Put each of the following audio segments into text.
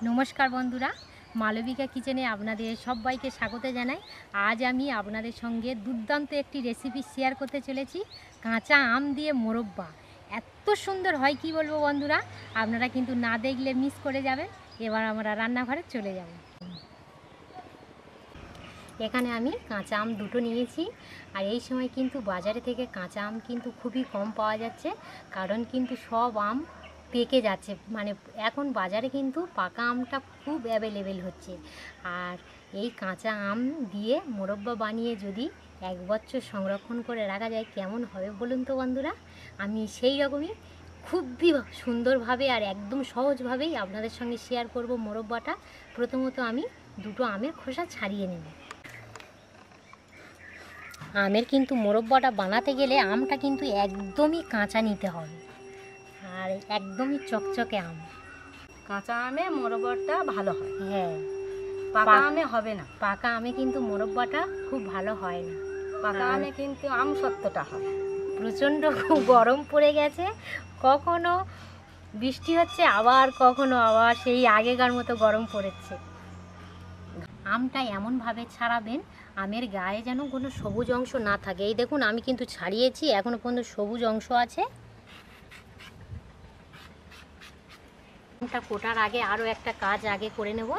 নমস্কার বন্ধুরা, মালবিকা কিচেনে আপনাদের সবাইকে স্বাগত জানাই। আজ আমি আপনাদের সঙ্গে দুর্দান্ত একটি রেসিপি শেয়ার করতে চলেছি, কাঁচা আম দিয়ে মোরব্বা। এত সুন্দর হয় কি বলবো বন্ধুরা, আপনারা কিন্তু না দেখলে মিস করে যাবেন। এবার আমরা রান্নাঘরে চলে যাব। এখানে আমি কাঁচা আম দুটো নিয়েছি, আর এই সময় কিন্তু বাজারে থেকে কাঁচা আম কিন্তু খুবই কম পাওয়া যাচ্ছে, কারণ কিন্তু সব আম পেকে যাচ্ছে। মানে এখন বাজারে কিন্তু পাকা আমটা খুব অ্যাভেলেবেল হচ্ছে। আর এই কাঁচা আম দিয়ে মোরব্বা বানিয়ে যদি 1 বছর সংরক্ষণ করে রাখা যায় কেমন হবে বলুন তো বন্ধুরা। আমি সেই রকমই খুবই সুন্দরভাবে আর একদম সহজভাবেই আপনাদের সঙ্গে শেয়ার করব মোরব্বাটা। প্রথমত আমি দুটো আমের খোসা ছাড়িয়ে নেব। আমের কিন্তু মোরব্বাটা বানাতে গেলে আমটা কিন্তু একদমই কাঁচা নিতে হবে, আর একদমই চকচকে আম। কাঁচা আমে মোরব্বাটা ভালো হয়। হ্যাঁ, পাকা আমে হবে না। পাকা আমে কিন্তু মোরব্বাটা খুব ভালো হয় না। পাকা আমে কিন্তু আম সত্যটা হয়। প্রচণ্ড গরম পড়ে গেছে, কখনো বৃষ্টি হচ্ছে আবার কখনো আবার সেই আগেকার মতো গরম পড়েছে। আমটা এমনভাবে ছাড়াবেন আমের গায়ে যেন কোনো সবুজ অংশ না থাকে। এই দেখুন আমি কিন্তু ছাড়িয়েছি, এখনো পর্যন্ত সবুজ অংশ আছে। আমটা কোটার আগে আরও একটা কাজ আগে করে নেব।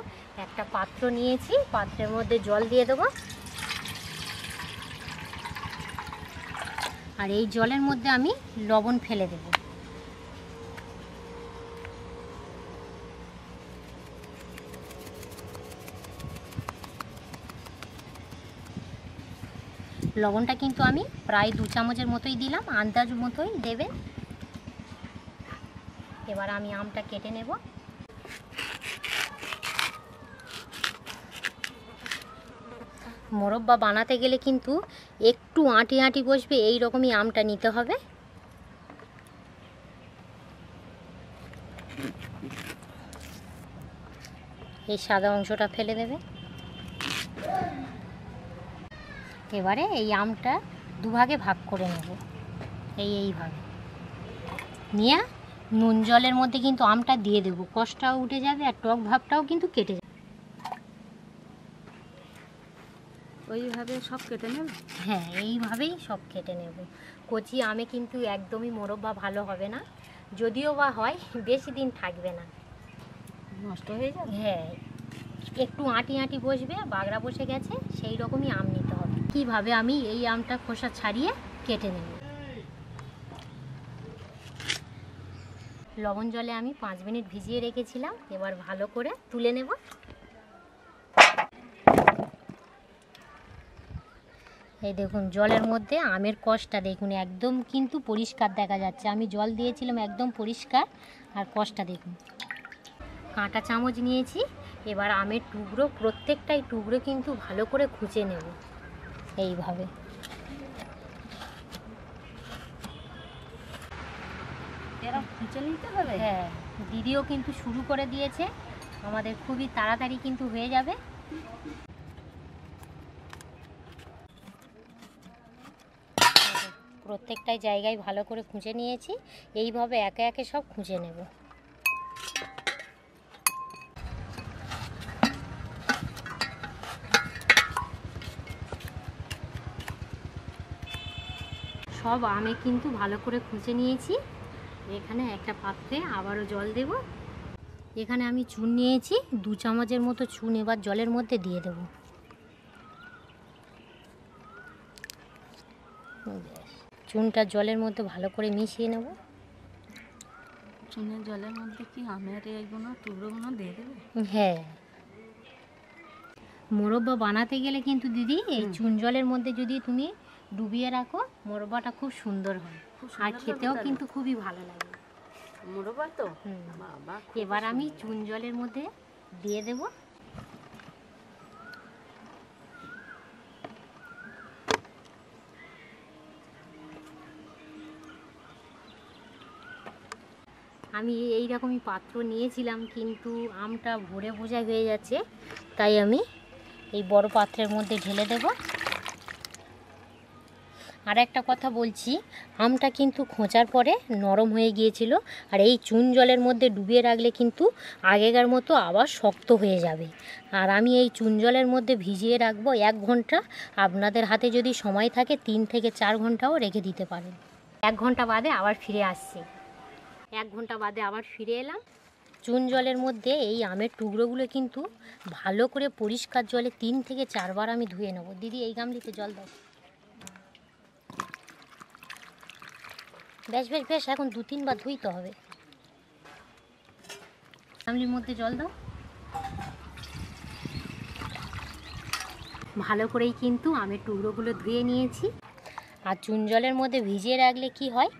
একটা পাত্র নিয়েছি, পাত্রের মধ্যে জল দিয়ে দেবো, আর এই জলের মধ্যে আমি লবণ ফেলে দেব। লবণটা কিন্তু আমি প্রায় 2 চামচের মতোই দিলাম, আন্দাজ মতোই দেবেন। এবার আমি আমটা কেটে নেব। মোরব্বা বানাতে গেলে কিন্তু একটু আঁটি আঁটি বসবে, এই রকমই আমটা নিতে হবে। এই সাদা অংশটা ফেলে দেবে। এবারে এই আমটা দুভাগে ভাগ করে নেব, এইভাবে নিয়ে নুন জলের মধ্যে কিন্তু আমটা দিয়ে দেবো। কষটাও উঠে যাবে আর টক ভাবটাও কিন্তু কেটে যাবে। ওইভাবে সব কেটে নেব। হ্যাঁ, এইভাবেই সব কেটে নেব। কচি আমে কিন্তু একদমই মোরব্বা ভালো হবে না, যদিও বা হয় বেশি দিন থাকবে না, নষ্ট হয়ে যাবে। হ্যাঁ, একটু আঁটি আঁটি বসবে, বাগড়া বসে গেছে, সেই রকমই আম নিতে হবে। কীভাবে আমি এই আমটা খোসা ছাড়িয়ে কেটে নেব। লবণ জলে আমি 5 মিনিট ভিজিয়ে রেখেছিলাম, এবার ভালো করে তুলে নেব। এই দেখুন জলের মধ্যে আমের কষটা দেখুন একদম কিন্তু পরিষ্কার দেখা যাচ্ছে। আমি জল দিয়েছিলাম একদম পরিষ্কার, আর কষটা দেখুন। কাঁটা চামচ নিয়েছি, এবার আমের টুকরো প্রত্যেকটাই টুকরো কিন্তু ভালো করে খুঁচে নেব এইভাবে। এরা খুঁচে নিতে হবে। হ্যাঁ, দিদিও কিন্তু শুরু করে দিয়েছে, আমাদের খুবই তাড়াতাড়ি কিন্তু হয়ে যাবে। প্রত্যেকটাই জায়গায় ভালো করে খুঁজে নিয়েছি, এইভাবে একে একে সব খুঁজে নেব। সব আমে কিন্তু ভালো করে খুঁজে নিয়েছি। এখানে একটা পাত্রে আবারও জল দেব। এখানে আমি চুন নিয়েছি 2 চামচের মতো চুন, এবার জলের মধ্যে দিয়ে দেব। চুনটা জলের মধ্যে ভালো করে মিশিয়ে নেব। চুনের জলের মধ্যে কি আমের এইগুলো টুকরোগুলো দিয়ে দেবে? হ্যাঁ, মোরব্বা বানাতে গেলে কিন্তু দিদি এই চুন জলের মধ্যে যদি তুমি ডুবিয়ে রাখো, মোরব্বাটা খুব সুন্দর হয়, আর খেতেও কিন্তু খুবই ভালো লাগে মোরব্বা তো। এবার আমি চুন জলের মধ্যে দিয়ে দেব। আমি এই রকমই পাত্র নিয়েছিলাম, কিন্তু আমটা ভরে বোঝাই হয়ে যাচ্ছে, তাই আমি এই বড় পাত্রের মধ্যে ঢেলে দেব। আর একটা কথা বলছি, আমটা কিন্তু খোঁচার পরে নরম হয়ে গিয়েছিল, আর এই চুন জলের মধ্যে ডুবিয়ে রাখলে কিন্তু আগেকার মতো আবার শক্ত হয়ে যাবে। আর আমি এই চুন জলের মধ্যে ভিজিয়ে রাখবো 1 ঘন্টা। আপনাদের হাতে যদি সময় থাকে 3 থেকে 4 ঘন্টাও রেখে দিতে পারেন। 1 ঘন্টা বাদে আবার ফিরে আসছি। 1 ঘন্টা বাদে আবার ফিরে এলাম। চুন জলের মধ্যে এই আমের টুকরোগুলো কিন্তু ভালো করে পরিষ্কার জলে 3 থেকে 4 বার আমি ধুয়ে নেব। দিদি এই গামলিতে জল দাও। বেশ বেশ বেশ, এখন 2-3 বার ধুইতে হবে। গামলির মধ্যে জল দাও। ভালো করেই কিন্তু আমের টুকরোগুলো ধুয়ে নিয়েছি। আর চুন জলের মধ্যে ভিজিয়ে রাখলে কি হয়,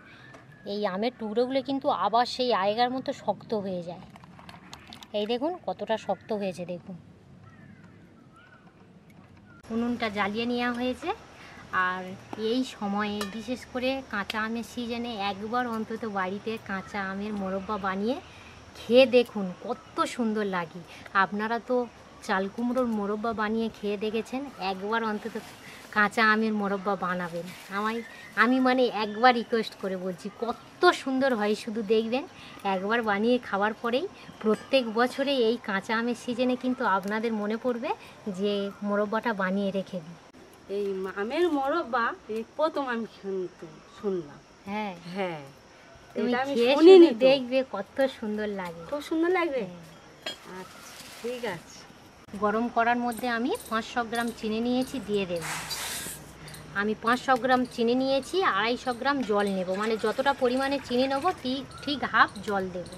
এই আমের টুকরোগুলো কিন্তু আবার সেই আগেকার মতো শক্ত হয়ে যায়। এই দেখুন কতটা শক্ত হয়েছে দেখুন। উনুনটা জ্বালিয়ে নেওয়া হয়েছে। আর এই সময়ে বিশেষ করে কাঁচা আমের সিজনে একবার অন্তত বাড়িতে কাঁচা আমের মোরব্বা বানিয়ে খেয়ে দেখুন, কত সুন্দর লাগে। আপনারা তো চাল কুমড়োর মোরব্বা বানিয়ে খেয়ে দেখেছেন, একবার অন্তত কাঁচা আমের মোরব্বা বানাবেন। আমি মানে একবার রিকোয়েস্ট করে বলছি, কত সুন্দর হয় শুধু দেখবেন। একবার বানিয়ে খাওয়ার পরেই প্রত্যেক বছরে এই কাঁচা আমের সিজনে কিন্তু আপনাদের মনে পড়বে যে মোরব্বাটা বানিয়ে রেখে দিই। এই আমের মোরব্বা এই প্রথম আমি শুনলাম। হ্যাঁ হ্যাঁ, তুমি এটা আমি খেয়ে শুনিনি শুধু তো। দেখবে কত সুন্দর লাগে। খুব সুন্দর লাগবে। হ্যাঁ। আচ্ছা, ঠিক আছে। গরম করার মধ্যে আমি 500 গ্রাম চিনি নিয়েছি, দিয়ে দেব। আমি 500 গ্রাম চিনি নিয়েছি, 250 গ্রাম জল নেব, মানে যতটা পরিমাণে চিনি নেব ঠিক হাফ জল দেব।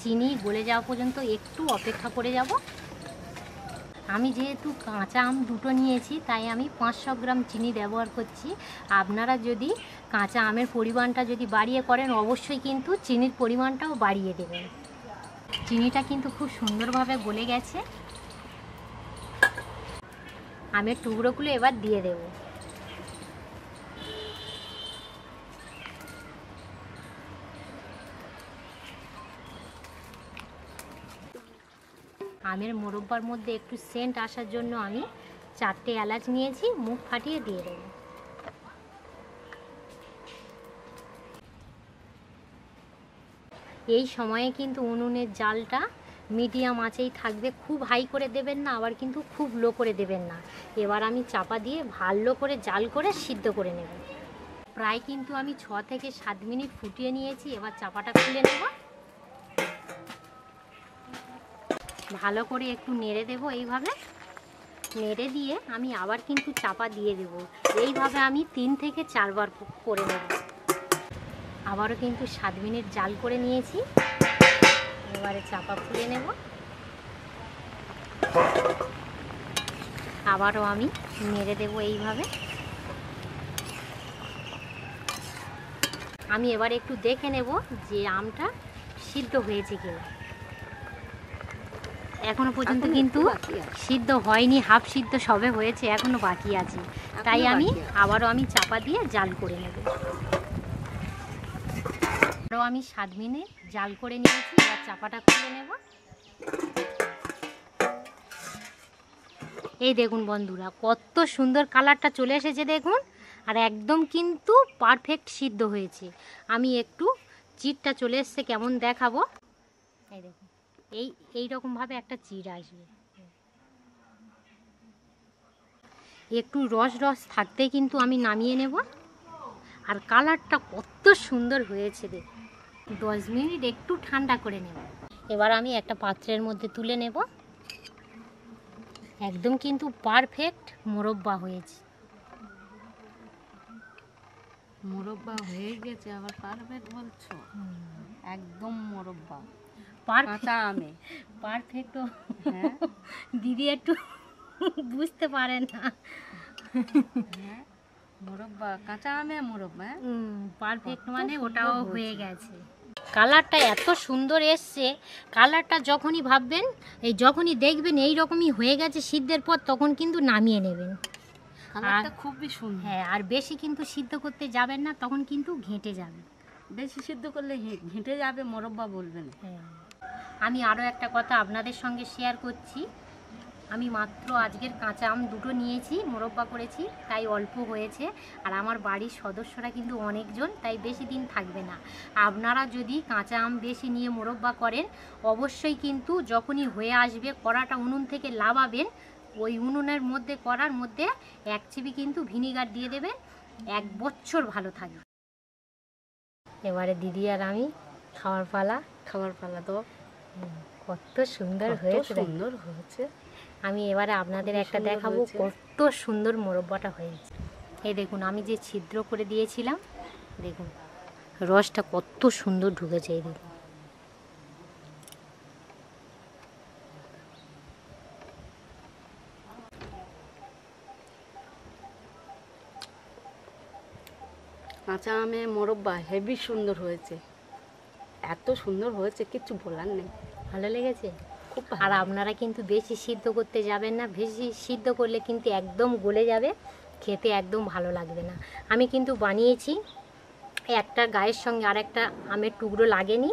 চিনি গলে যাওয়া পর্যন্ত একটু অপেক্ষা করে যাব। আমি যেহেতু কাঁচা আম দুটো নিয়েছি তাই আমি 500 গ্রাম চিনি ব্যবহার করছি। আপনারা যদি কাঁচা আমের পরিমাণটা যদি বাড়িয়ে করেন, অবশ্যই কিন্তু চিনির পরিমাণটাও বাড়িয়ে দেবেন। চিনিটা কিন্তু খুব সুন্দরভাবে গলে গেছে। আমের টুকরোগুলো এবার দিয়ে দেব। আমের মোরব্বার মধ্যে একটু সেন্ট আসার জন্য আমি 4টে এলাচ নিয়েছি, মুখ ফাটিয়ে দিয়ে দেব। এই সময়ে কিন্তু উনুনের জালটা মিডিয়াম আঁচেই থাকবে, খুব হাই করে দেবেন না, আবার কিন্তু খুব লো করে দেবেন না। এবার আমি চাপা দিয়ে ভালো করে জাল করে সিদ্ধ করে নেব। প্রায় কিন্তু আমি 6 থেকে 7 মিনিট ফুটিয়ে নিয়েছি। এবার চাপাটা খুলে নেব। ভালো করে একটু নেড়ে দেব। এইভাবে নেড়ে দিয়ে আমি আবার কিন্তু চাপা দিয়ে দেব। এইভাবে আমি 3 থেকে 4 বার করে নেব। আবারও কিন্তু 7 মিনিট জাল করে নিয়েছি। এবারে চাপা খুলে নেব। আবারও আমি নেড়ে দেব এইভাবে। আমি এবার একটু দেখে নেব যে আমটা সিদ্ধ হয়েছে কিনা। এখনো পর্যন্ত কিন্তু সিদ্ধ হয়নি, হাফ সিদ্ধ সবে হয়েছে, এখনো বাকি আছে। তাই আমি আবারও চাপা দিয়ে জাল করে নেব। আরও আমি 7 মিনিট জাল করে নিয়েছি। এবার চাপাটা খুলে নেব। এই দেখুন বন্ধুরা, কত সুন্দর কালারটা চলে এসেছে দেখুন। আর একদম কিন্তু পারফেক্ট সিদ্ধ হয়েছে। আমি একটু চিটটা চলে এসছে, কেমন দেখাবো। এই দেখুন, এই রকমভাবে একটা চিট আসবে। একটু রস রস থাকতেই কিন্তু আমি নামিয়ে নেব। আর কালারটা কত সুন্দর হয়েছে দেখুন। 10 মিনিট একটু ঠান্ডা করে নেব। এবার আমি একটা পাত্রের মধ্যে তুলে নেব। একদম কিন্তু পারফেক্ট মোরব্বা হয়েছে। মোরব্বা হয়ে গেছে, আবার পারফেক্ট বলছো? একদম মোরব্বা কাঁচা আমে পারফেক্ট। হ্যাঁ, দিদি একটু বুঝতে পারেন না। হ্যাঁ, মোরব্বা কাঁচা আমে মোরব্বা। পারফেক্ট মানে ওটাও হয়ে গেছে। কালারটা এত সুন্দর এসছে। কালারটা যখনই ভাববেন, যখনই দেখবেন এই রকমই হয়ে গেছে সিদ্ধের পর, তখন কিন্তু নামিয়ে নেবেন। কালারটা খুবই সুন্দর। হ্যাঁ, আর বেশি কিন্তু সিদ্ধ করতে যাবেন না, তখন কিন্তু ঘেঁটে যাবে। বেশি সিদ্ধ করলে ঘেঁটে যাবে, মোরব্বা বলবেন। হ্যাঁ, আমি আরও একটা কথা আপনাদের সঙ্গে শেয়ার করছি। আমি মাত্র আজকের কাঁচা আম দুটো নিয়েছি, মোরব্বা করেছি, তাই অল্প হয়েছে। আর আমার বাড়ির সদস্যরা কিন্তু অনেকজন, তাই বেশি দিন থাকবে না। আপনারা যদি কাঁচা আম বেশি নিয়ে মোরব্বা করেন, অবশ্যই কিন্তু যখনই হয়ে আসবে কড়াটা উনুন থেকে লাভাবেন, ওই উনুনের মধ্যে কড়ার মধ্যে 1 চিবি কিন্তু ভিনিগার দিয়ে দেবেন, 1 বছর ভালো থাকবে। এবারে দিদি আর আমি খাওয়ার পালা। খাবার পালা তো কত সুন্দর কত হয়েছে দেখো। সুন্দর হয়েছে। আমি এবারে আপনাদের খুবই একটা সুন্দর দেখাবো হয়েছে। কত সুন্দর মোরব্বাটা হয়েছে। এই দেখুন, আমি যে ছিদ্র করে দিয়েছিলাম, দেখুন রসটা কত সুন্দর ঢুকেছে। এই দেখুন, কাঁচা আমের মোরব্বা হেভি সুন্দর হয়েছে, এত সুন্দর হয়েছে কিছু বলার নেই। ভালো লেগেছে। খুব আর ভালো। আপনারা কিন্তু বেশি সিদ্ধ করতে যাবেন না, বেশি সিদ্ধ করলে কিন্তু একদম গলে যাবে, খেতে একদম ভালো লাগবে না। আমি কিন্তু বানিয়েছি, একটা গায়ের সঙ্গে আর একটা আমের টুকরো লাগেনি,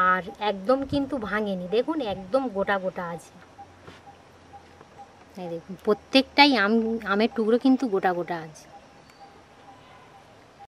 আর একদম কিন্তু ভাঙেনি। দেখুন একদম গোটা গোটা আছে। এই দেখুন প্রত্যেকটাই আমের টুকরো কিন্তু গোটা গোটা আছে।